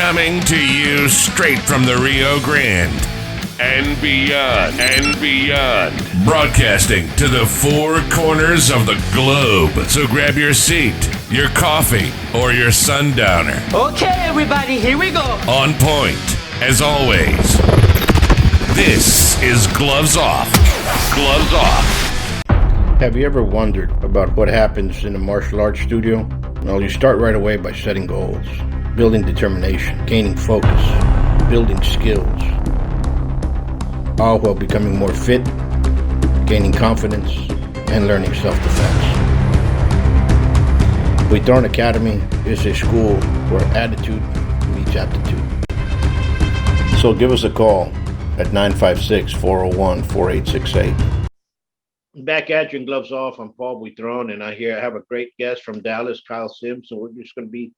Coming to you straight from the Rio Grande and beyond. Broadcasting to the four corners of the globe. So grab your seat, your coffee, or your sundowner. Okay, everybody, here we go. On point, as always. This is Gloves Off. Gloves Off. Have you ever wondered about what happens in a martial arts studio? Well, you start right away by setting goals, building determination, gaining focus, building skills, all while becoming more fit, gaining confidence, and learning self-defense. Huitron Academy is a school where attitude meets aptitude. So give us a call at 956-401-4868. Back at you in Gloves Off. I'm Paul Huitron, and I have a great guest from Dallas, Kyle Sims. So we're just going to be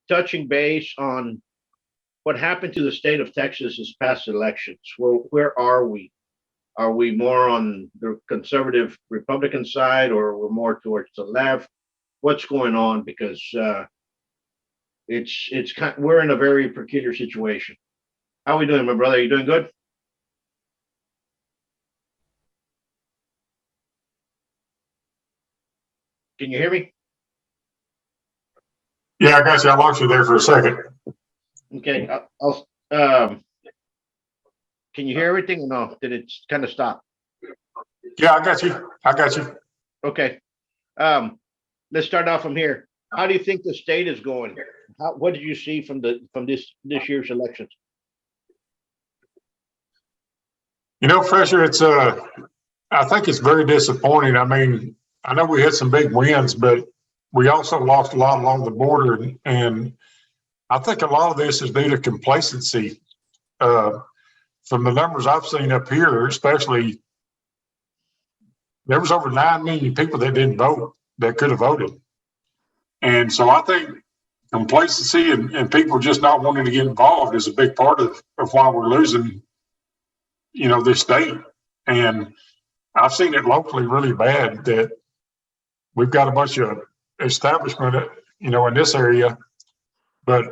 touching base on what happened to the state of Texas this past elections. Where are we? Are we more on the conservative Republican side, or we're more towards the left? What's going on? Because we're in a very peculiar situation. How are we doing, my brother? Are you doing good? Can you hear me? Yeah, I got you. I lost you there for a second. Okay. Can you hear everything or no? Did it kind of stop? Yeah, I got you. Okay. Let's start off from here. How do you think the state is going? What did you see from this year's elections? You know, Fresher, I think it's very disappointing. I mean, I know we had some big wins, but we also lost a lot along the border, and I think a lot of this is due to complacency. From the numbers I've seen up here, especially, there was over 9 million people that didn't vote that could have voted. And so I think complacency and people just not wanting to get involved is a big part of why we're losing, this state. And I've seen it locally really bad that we've got a bunch of establishment, in this area, but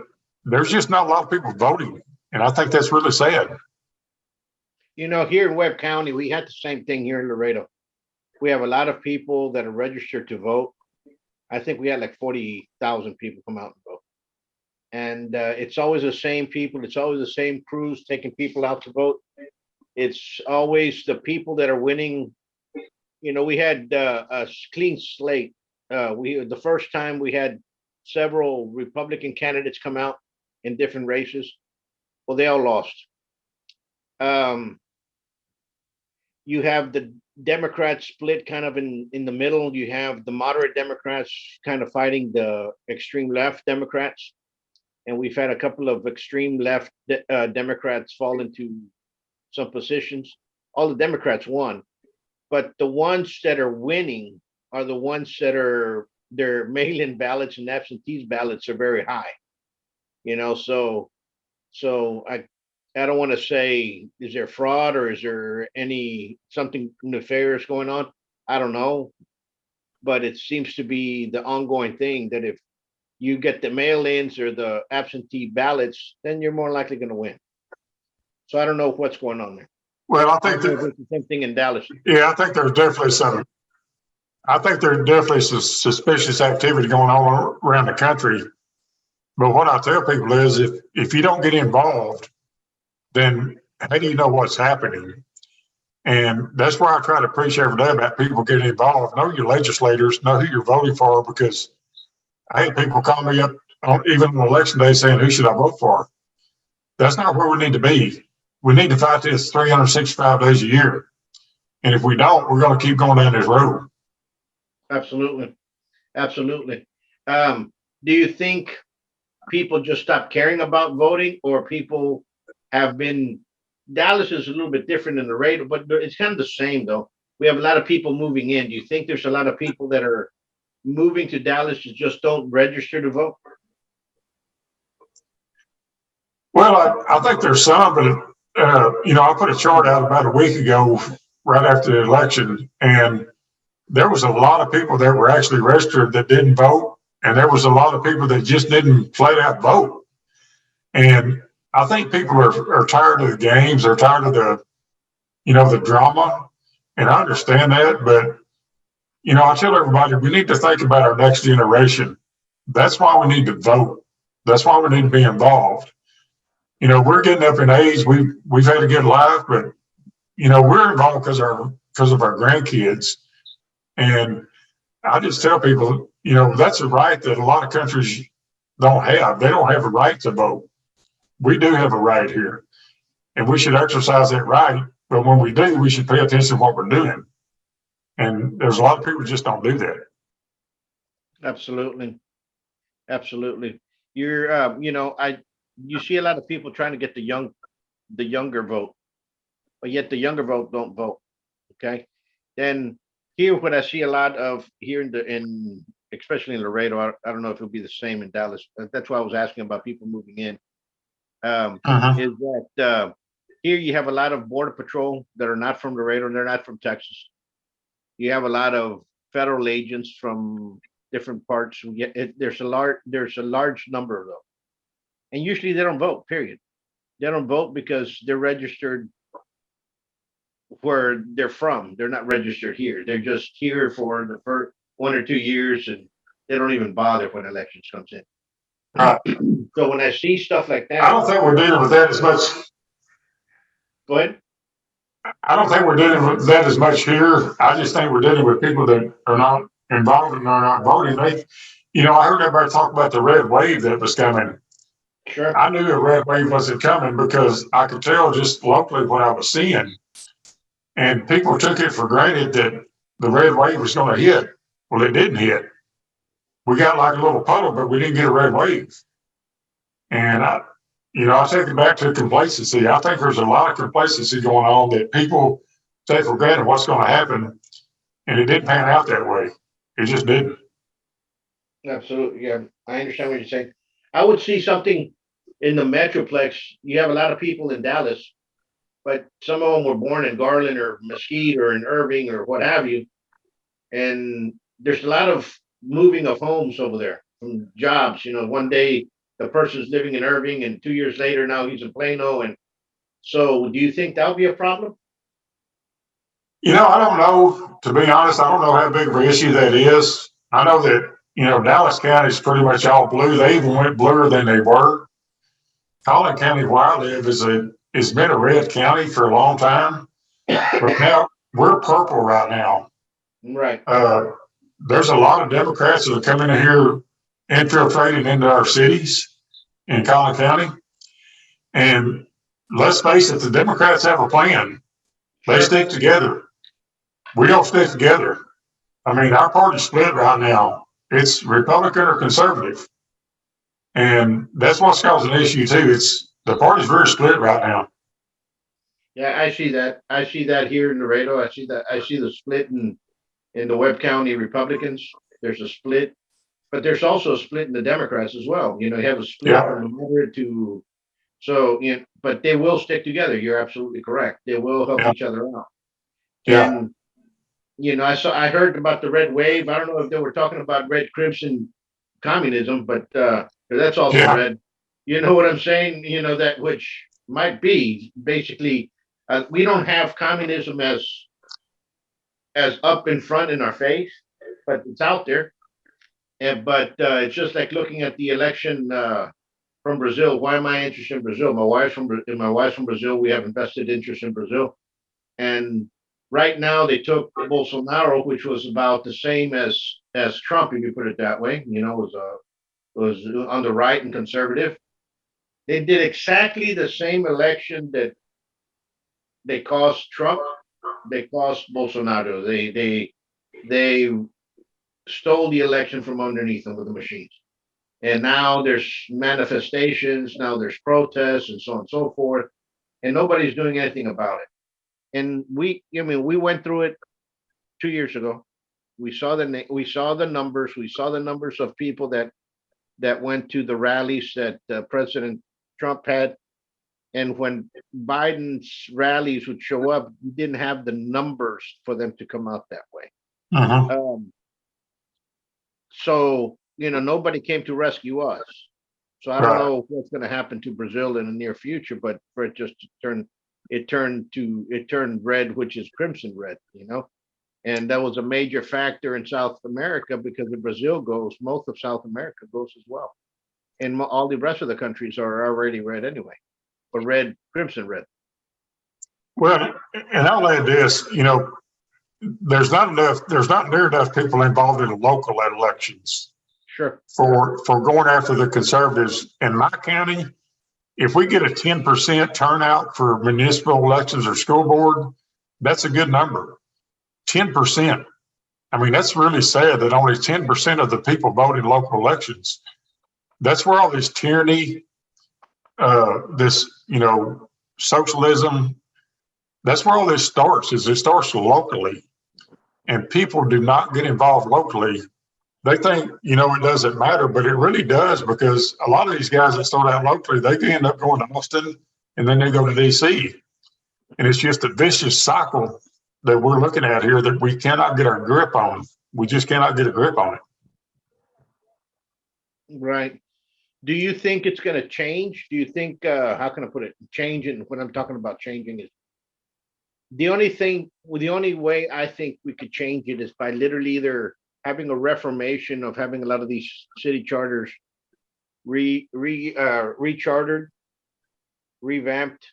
there's just not a lot of people voting. And I think that's really sad. Here in Webb County, we had the same thing here in Laredo. We have a lot of people that are registered to vote. I think we had like 40,000 people come out and vote. And it's always the same people. It's always the same crews taking people out to vote. It's always the people that are winning. We had a clean slate. The first time we had several Republican candidates come out in different races. Well, they all lost. You have the Democrats split kind of in the middle. You have the moderate Democrats kind of fighting the extreme left Democrats. And we've had a couple of extreme left Democrats fall into some positions. All the Democrats won. But the ones that are winning are the ones that their mail-in ballots and absentee ballots are very high. So I don't want to say, is there fraud or is there something nefarious going on? I don't know. But it seems to be the ongoing thing that if you get the mail-ins or the absentee ballots, then you're more likely going to win. So I don't know what's going on there. Well, I think it's the same thing in Dallas. Yeah, I think there's definitely some suspicious activity going on around the country. But what I tell people is if you don't get involved, then how do you know what's happening? And that's why I try to preach every day about people getting involved. Know your legislators, know who you're voting for, because I had people call me up even on election day saying, who should I vote for? That's not where we need to be. We need to fight this 365 days a year. And if we don't, we're going to keep going down this road. Absolutely. Do you think people just stopped caring about voting, or people have been? Dallas is a little bit different than Laredo, but it's kind of the same though. We have a lot of people moving in. Do you think there's a lot of people that are moving to Dallas that just don't register to vote? Well, I think there's some, but I put a chart out about a week ago, right after the election, and there was a lot of people that were actually registered that didn't vote, and there was a lot of people that just didn't flat out vote. And I think people are tired of the games. They're tired of the drama. And I understand that, but I tell everybody we need to think about our next generation. That's why we need to vote. That's why we need to be involved. We're getting up in age. We've had a good life, but we're involved because of our grandkids. And I just tell people, that's a right that a lot of countries don't have. They don't have a right to vote. We do have a right here, and we should exercise that right. But when we do, we should pay attention to what we're doing. And there's a lot of people who just don't do that. Absolutely. Absolutely. You're, you see a lot of people trying to get the younger vote, but yet the younger vote don't vote. Okay. Then here, what I see a lot of here especially in Laredo, I don't know if it'll be the same in Dallas. That's why I was asking about people moving in. Uh-huh. Is that here you have a lot of border patrol that are not from Laredo, and they're not from Texas. You have a lot of federal agents from different parts. There's a large number of them, and usually they don't vote. Period. They don't vote because they're registered where they're from. They're not registered here. They're just here for the first 1 or 2 years, and they don't even bother when elections comes in. Right. So when I see stuff like that, I don't think we're dealing with that as much. go ahead. I don't think we're dealing with that as much here. I just think we're dealing with people that are not involved and are not voting. I heard everybody talk about the red wave that was coming. Sure. I knew a red wave wasn't coming because I could tell just locally what I was seeing. And people took it for granted that the red wave was going to hit. Well, it didn't hit. We got like a little puddle, but we didn't get a red wave. And I take it back to complacency. I think there's a lot of complacency going on that people take for granted what's going to happen, and it didn't pan out that way. It just didn't. Absolutely. Yeah. I understand what you're saying. I would see something in the Metroplex. You have a lot of people in Dallas, but some of them were born in Garland or Mesquite or in Irving or what have you. And there's a lot of moving of homes over there from jobs. One day the person's living in Irving, and 2 years later now he's in Plano. And so, do you think that'll be a problem? I don't know. To be honest, I don't know how big of an issue that is. I know that Dallas County is pretty much all blue. They even went bluer than they were. Collin County, where I live, has been a red county for a long time, but now we're purple right now. Right. There's a lot of Democrats that are coming in here, infiltrating into our cities in Collin County. And let's face it, the Democrats have a plan. They stick together. We don't stick together. I mean, our party's split right now. It's Republican or conservative. And that's what's causing an issue too. The party's very split right now. Yeah, I see that. I see that here in Laredo. I see that. I see the split in the Webb County Republicans. There's a split, but there's also a split in the Democrats as well. You have a split from the moderate to so. But they will stick together. You're absolutely correct. They will help each other out. Yeah. And I heard about the red wave. I don't know if they were talking about red crimson communism, but that's also red. You know what I'm saying? That which might be basically we don't have communism as up in front in our face, but it's out there. But it's just like looking at the election from Brazil. Why am I interested in Brazil? My wife's from Brazil. We have invested interest in Brazil, and right now they took Bolsonaro, which was about the same as Trump, if you put it that way. Was on the right and conservative. They did exactly the same election that they cost Trump. They cost Bolsonaro. They stole the election from underneath them with the machines. And now there's manifestations, now there's protests, and so on and so forth, and nobody's doing anything about it. And we went through it 2 years ago. We saw the numbers. We saw the numbers of people that went to the rallies that President Trump had. And when Biden's rallies would show up, we didn't have the numbers for them to come out that way. Uh-huh. So nobody came to rescue us. So I don't know what's going to happen to Brazil in the near future, but for it just to turned red, which is crimson red, and that was a major factor in South America because if Brazil goes, most of South America goes as well, and all the rest of the countries are already red anyway, or red, crimson red. Well, and I'll add this, there's not near enough people involved in the local elections Sure. for going after the conservatives in my county. If we get a 10% turnout for municipal elections or school board, that's a good number. 10%. I mean, that's really sad that only 10% of the people vote in local elections. That's where all this tyranny, this, socialism, that's where all this starts, is it starts locally. And people do not get involved locally. They think, it doesn't matter, but it really does, because a lot of these guys that start out locally, they can end up going to Austin and then they go to DC. And it's just a vicious cycle that we're looking at here that we cannot get our grip on. We just cannot get a grip on it. Right. Do you think it's going to change? Do you think, how can I put it? Changing, when I'm talking about changing is the only way I think we could change it is by literally either having a reformation of having a lot of these city charters rechartered, revamped,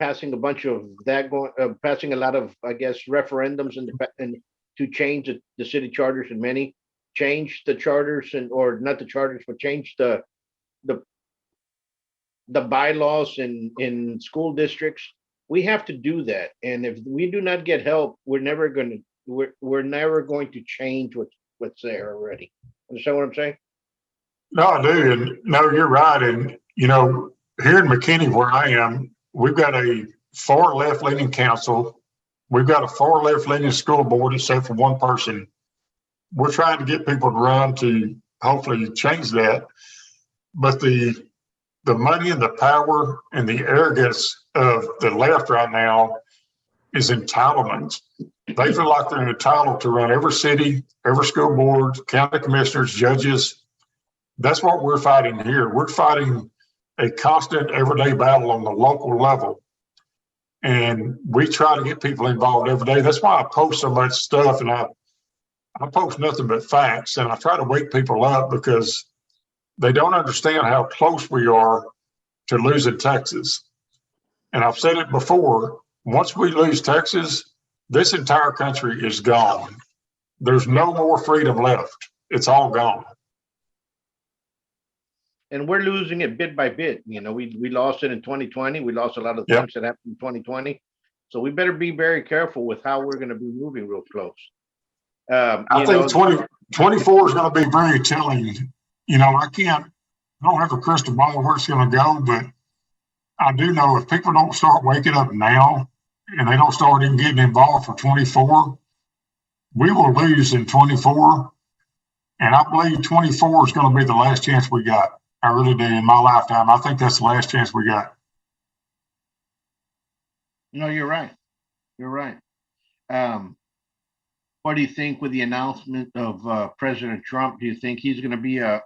passing a bunch of that passing a lot of, I guess, referendums and to change the city charters, and many change the charters, or not the charters, but change the bylaws in school districts. We have to do that, and if we do not get help, we're never going to change what's there already. Understand what I'm saying? No, I do. And no, you're right. And, here in McKinney, where I am, we've got a far left-leaning council. We've got a far left-leaning school board, except for one person. We're trying to get people to run to hopefully change that. But the money and the power and the arrogance of the left right now is entitlement. They feel like they're entitled to run every city, every school board, county commissioners, judges. That's what we're fighting here. We're fighting a constant everyday battle on the local level. And we try to get people involved every day. That's why I post so much stuff, and I post nothing but facts, and I try to wake people up, because they don't understand how close we are to losing Texas. And I've said it before, once we lose Texas, this entire country is gone. There's no more freedom left. It's all gone. And we're losing it bit by bit. We lost it in 2020. We lost a lot of things that happened in 2020. So we better be very careful with how we're going to be moving real close. I think 2024 is going to be very telling. I don't have a crystal ball where it's going to go, but I do know if people don't start waking up now and they don't start even getting involved for 24, we will lose in 24. And I believe 24 is going to be the last chance we got. I really do. In my lifetime, I think that's the last chance we got. No, you're right. You're right. What do you think with the announcement of President Trump? Do you think he's going to be a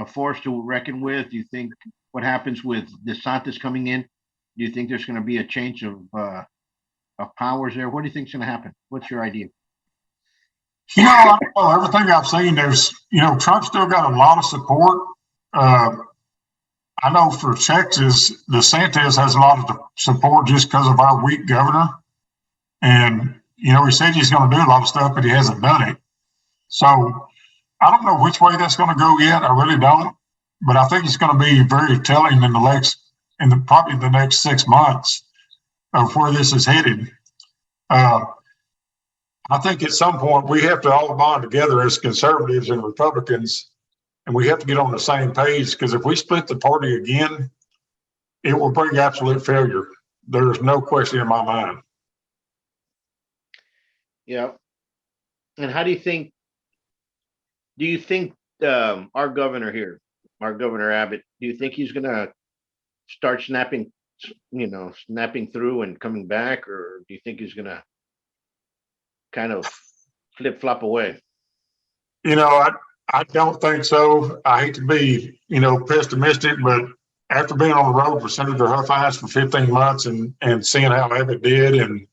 force to reckon with? Do you think what happens with DeSantis coming in? Do you think there's going to be a change of powers there? What do you think's going to happen? What's your idea? I don't know. Everything I've seen, there's, Trump still got a lot of support. I know for Texas, DeSantis has a lot of support just because of our weak governor. And, he said he's going to do a lot of stuff, but he hasn't done it. So I don't know which way that's going to go yet. I really don't. But I think it's going to be very telling in probably the next 6 months of where this is headed. I think at some point we have to all bond together as conservatives and Republicans, and we have to get on the same page, because if we split the party again, it will bring absolute failure. There's no question in my mind. Yeah. And how do you think our governor here, our Governor Abbott, do you think he's going to start snapping through and coming back, or do you think he's going to kind of flip-flop away? I don't think so. I hate to be, pessimistic, but after being on the road with Senator Huffines for 15 months and seeing how Abbott did, and,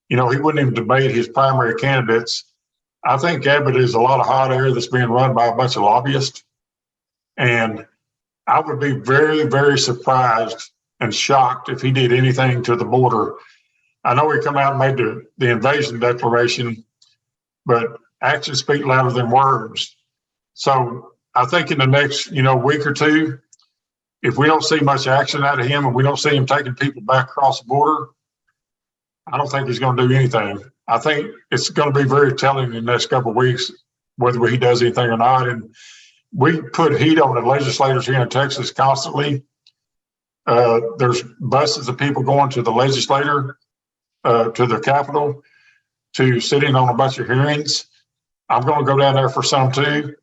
he wouldn't even debate his primary candidates. I think Abbott is a lot of hot air that's being run by a bunch of lobbyists. And I would be very, very surprised and shocked if he did anything to the border. I know he come out and made the invasion declaration, but actions speak louder than words. So I think in the next, week or two, if we don't see much action out of him and we don't see him taking people back across the border, I don't think he's going to do anything. I think it's going to be very telling in the next couple of weeks whether he does anything or not. And we put heat on the legislators here in Texas constantly. There's buses of people going to the legislature, to the Capitol, to sitting on a bunch of hearings. I'm going to go down there for some too.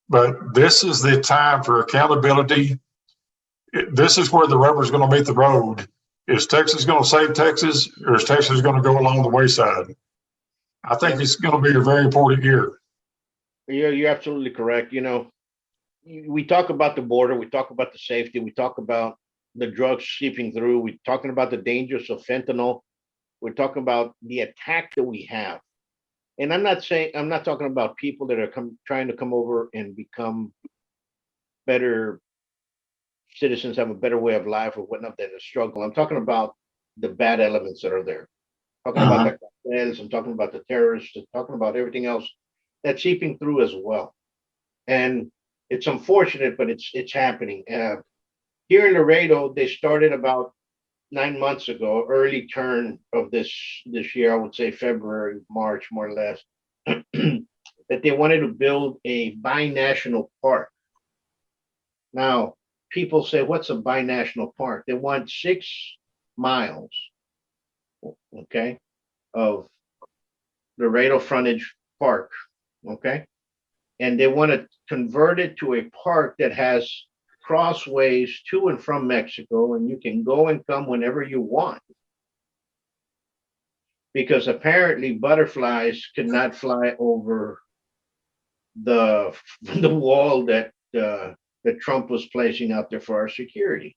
But this is the time for accountability. This is where the rubber is going to meet the road. Is Texas going to save Texas, or is Texas going to go along the wayside? I think it's going to be a very important year. Yeah, you're absolutely correct. We talk about the border, we talk about the safety, we talk about the drugs seeping through, we're talking about the dangers of fentanyl, we're talking about the attack that we have. And I'm not talking about people that are trying to come over and become better citizens, have a better way of life or whatnot, that are struggling. I'm talking about the bad elements that are there. I'm talking about the cartels, I'm talking about the terrorists, I'm talking about everything else that's seeping through as well. And it's unfortunate, but it's happening. Here in Laredo, they started about 9 months ago, early turn of this year, I would say February, March, more or less, that they wanted to build a binational park. Now, people say, what's a binational park? They want 6 miles, okay, of Laredo frontage park, okay? And they want to convert it to a park that has crossways to and from Mexico, and you can go and come whenever you want. Because apparently butterflies could not fly over the wall that Trump was placing out there for our security.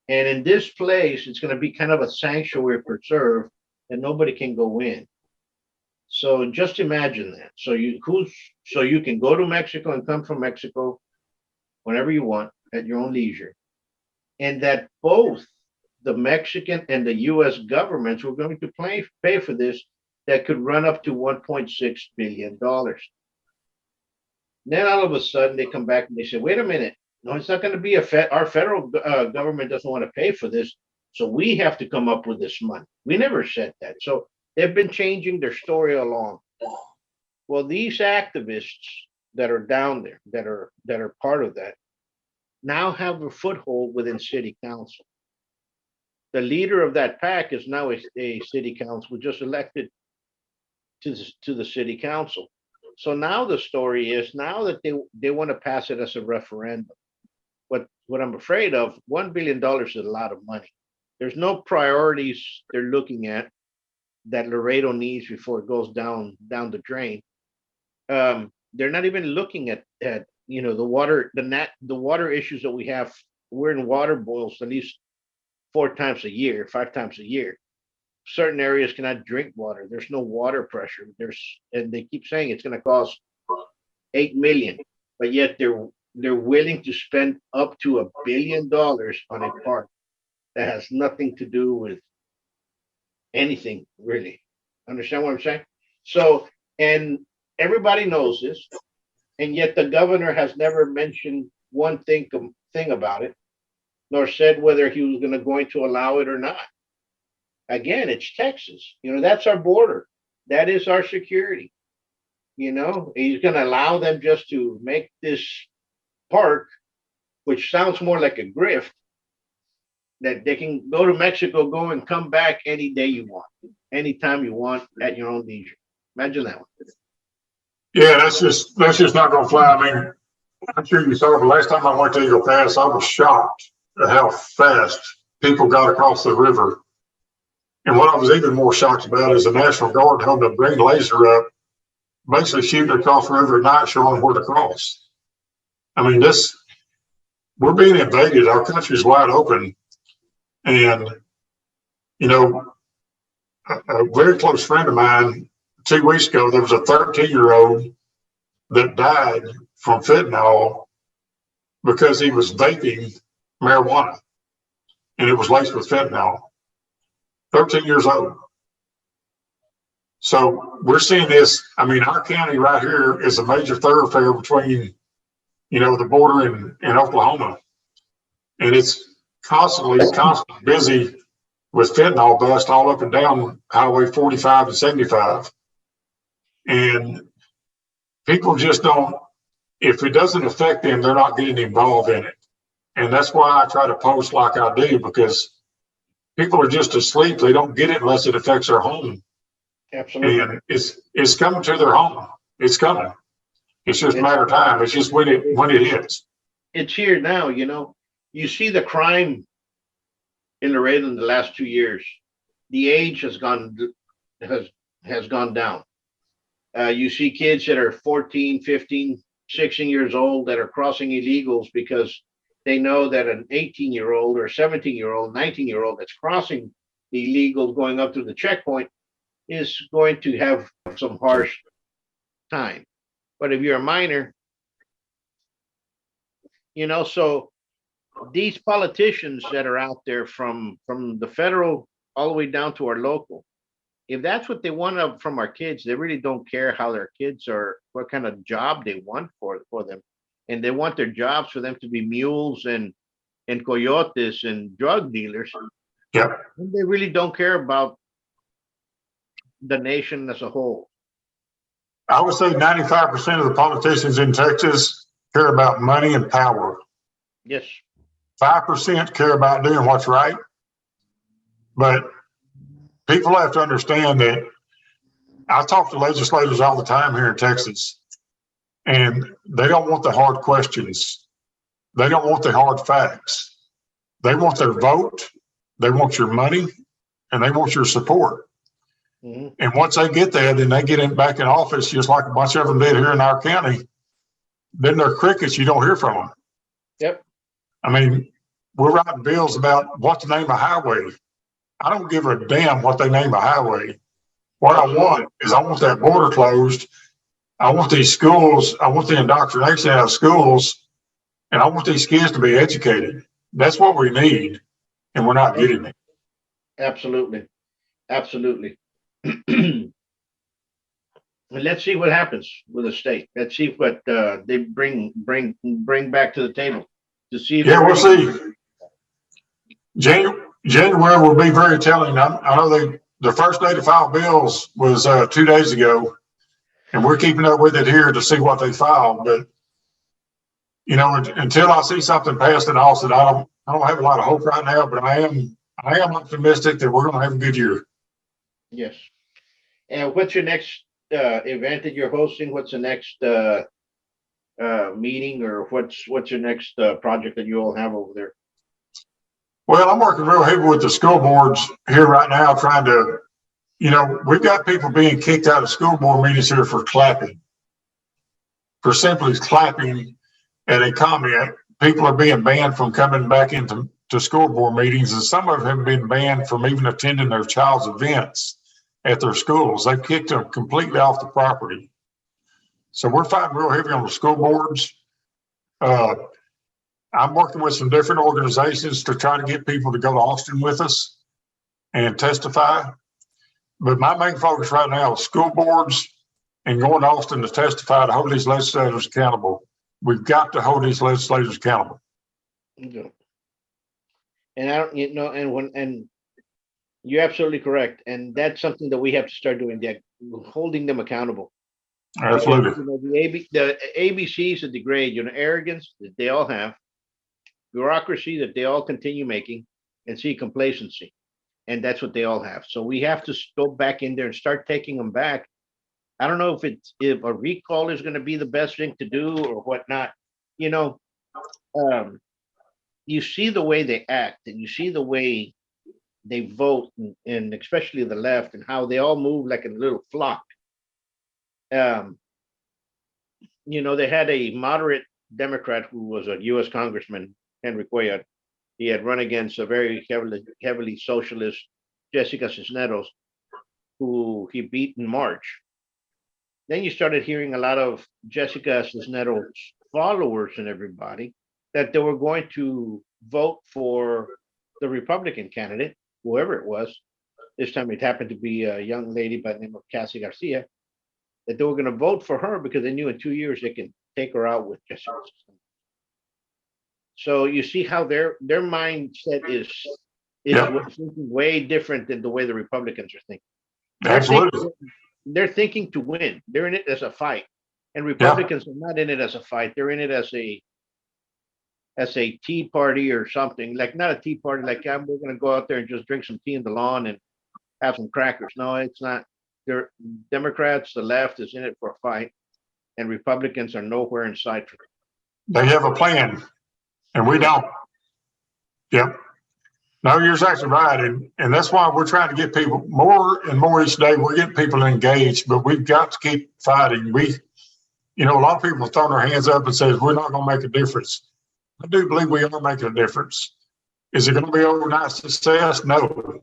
And in this place, it's going to be kind of a sanctuary preserve, and nobody can go in. So just imagine that. So you can go to Mexico and come from Mexico whenever you want at your own leisure, and that both the Mexican and the U.S. governments were going to pay for this. That could run up to $1.6 billion. Then all of a sudden they come back and they say, wait a minute, no, it's not going to be our federal government doesn't want to pay for this, so we have to come up with this money. We never said that. So they've been changing their story along. Well, these activists that are down there, that are part of that, now have a foothold within city council. The leader of that pack is now a city council, just elected to the city council. So now the story is now that they want to pass it as a referendum. But what I'm afraid of, $1 billion is a lot of money. There's no priorities they're looking at that Laredo needs before it goes down the drain. They're not even looking at the water, the water issues that we have. We're in water boils at least 5 times a year. Certain areas cannot drink water. There's no water pressure. And they keep saying it's going to cost $8 million, but yet they're willing to spend up to $1 billion on a park that has nothing to do with anything really. Understand what I'm saying? So, and everybody knows this, and yet the governor has never mentioned one thing about it, nor said whether he was going to allow it or not. Again, it's Texas. That's our border. That is our security. He's going to allow them just to make this park, which sounds more like a grift, that they can go to Mexico, go and come back any day you want, anytime you want, at your own leisure. Imagine that one. Yeah, that's just not going to fly. I mean, I'm sure you saw the last time I went to Eagle Pass, I was shocked at how fast people got across the river. And what I was even more shocked about is the National Guard holding a green laser up basically shooting across the river at night, showing where to cross. I mean, we're being invaded. Our country's wide open. And, you know, a very close friend of mine, 2 weeks ago, there was a 13-year-old that died from fentanyl because he was vaping marijuana and it was laced with fentanyl. 13 years old. So we're seeing this. I mean, our county right here is a major thoroughfare between, the border and Oklahoma. And it's constantly busy with fentanyl bust all up and down Highway 45 and 75. And people just don't, if it doesn't affect them, they're not getting involved in it. And that's why I try to post like I do, because people are just asleep. They don't get it unless it affects their home. Absolutely. And it's coming to their home. It's coming. It's just a matter of time. It's just when it hits. It's here now, You see the crime in Laredo in the last 2 years. The age has gone down. You see kids that are 14, 15, 16 years old that are crossing illegals because they know that an 18-year-old or 17-year-old, 19-year-old that's crossing the illegals going up to the checkpoint is going to have some harsh time. But if you're a minor, so these politicians that are out there from the federal all the way down to our local, if that's what they want from our kids, they really don't care how their kids are, what kind of job they want for them. And they want their jobs for them to be mules and coyotes and drug dealers. Yeah. And they really don't care about the nation as a whole. I would say 95% of the politicians in Texas care about money and power. Yes. 5% care about doing what's right. But people have to understand that I talk to legislators all the time here in Texas, and they don't want the hard questions. They don't want the hard facts. They want their vote, they want your money, and they want your support. Mm-hmm. And once they get there, then they get back in office, just like a bunch of them did here in our county. Then they're crickets. You don't hear from them. Yep. I mean, we're writing bills about what to name a highway. I don't give a damn what they name a highway. What I want is I want that border closed. I want these schools. I want the indoctrination out of schools. And I want these kids to be educated. That's what we need. And we're not getting it. Absolutely. Absolutely. Let's see what happens with the state. Let's see what they bring back to the table to see. If we'll see. January will be very telling. I know the first day to file bills was 2 days ago, and we're keeping up with it here to see what they filed. But until I see something passed in Austin, I don't have a lot of hope right now. But I am optimistic that we're going to have a good year. Yes. And what's your next event that you're hosting? What's the next meeting, or what's your next project that you all have over there? Well, I'm working real heavy with the school boards here right now, trying to, we've got people being kicked out of school board meetings here for simply clapping at a comment. People are being banned from coming back into school board meetings, and some of them have been banned from even attending their child's events at their schools. They've kicked them completely off the property. So we're fighting real heavy on the school boards. I'm working with some different organizations to try to get people to go to Austin with us and testify. But my main focus right now is school boards and going to Austin to testify to hold these legislators accountable. We've got to hold these legislators accountable. Yeah. And I don't, and you're absolutely correct. And that's something that we have to start doing, that holding them accountable. Absolutely. Because, the ABCs of the grade, arrogance that they all have, bureaucracy that they all continue making, and see complacency. And that's what they all have. So we have to go back in there and start taking them back. I don't know if a recall is going to be the best thing to do or whatnot. You see the way they act, and you see the way they vote, and especially the left, and how they all move like a little flock. um, they had a moderate Democrat who was a U.S. Congressman, Henry Cuellar. He had run against a very heavily socialist Jessica Cisneros, who he beat in March. Then you started hearing a lot of Jessica Cisneros followers and everybody that they were going to vote for the Republican candidate, whoever it was. This time it happened to be a young lady by the name of Cassie Garcia, that they were going to vote for her because they knew in 2 years they can take her out with Jessica Cisneros. So you see how their mindset is thinking way different than the way the Republicans are thinking. Absolutely. They're thinking to win. They're in it as a fight, and Republicans are not in it as a fight. They're in it as a tea party or something. Like not a tea party. Like we're going to go out there and just drink some tea in the lawn and have some crackers. No, it's not. They're Democrats. The left is in it for a fight, and Republicans are nowhere in sight for it. They have a plan, and we don't. Yep. No, you're exactly right. And that's why we're trying to get people more and more each day. We're getting people engaged, but we've got to keep fighting. A lot of people have thrown their hands up and says, we're not going to make a difference. I do believe we are making a difference. Is it going to be overnight success? No.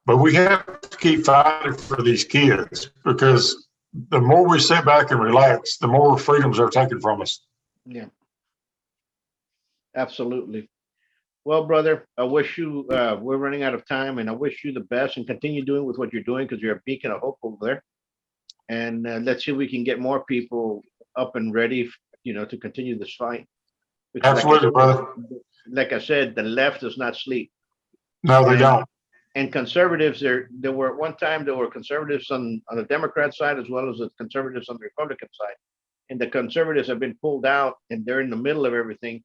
But we have to keep fighting for these kids, because the more we sit back and relax, the more freedoms are taken from us. Yeah. Absolutely. Well, brother, I wish you, we're running out of time, and I wish you the best and continue doing with what you're doing, because you're a beacon of hope over there. And let's see if we can get more people up and ready, to continue this fight. Because Absolutely, brother. Like I said, the left does not sleep. No, they don't. And conservatives, there were at one time, there were conservatives on the Democrat side as well as the conservatives on the Republican side. And the conservatives have been pulled out, and they're in the middle of everything.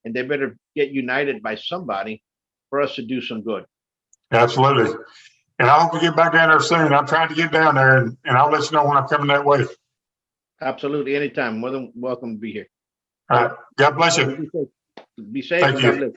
And they better get united by somebody for us to do some good. Absolutely. And I hope we get back down there soon. I'm trying to get down there, and I'll let you know when I'm coming that way. Absolutely. Anytime. More than welcome to be here. All right. God bless you. Be safe. Thank you.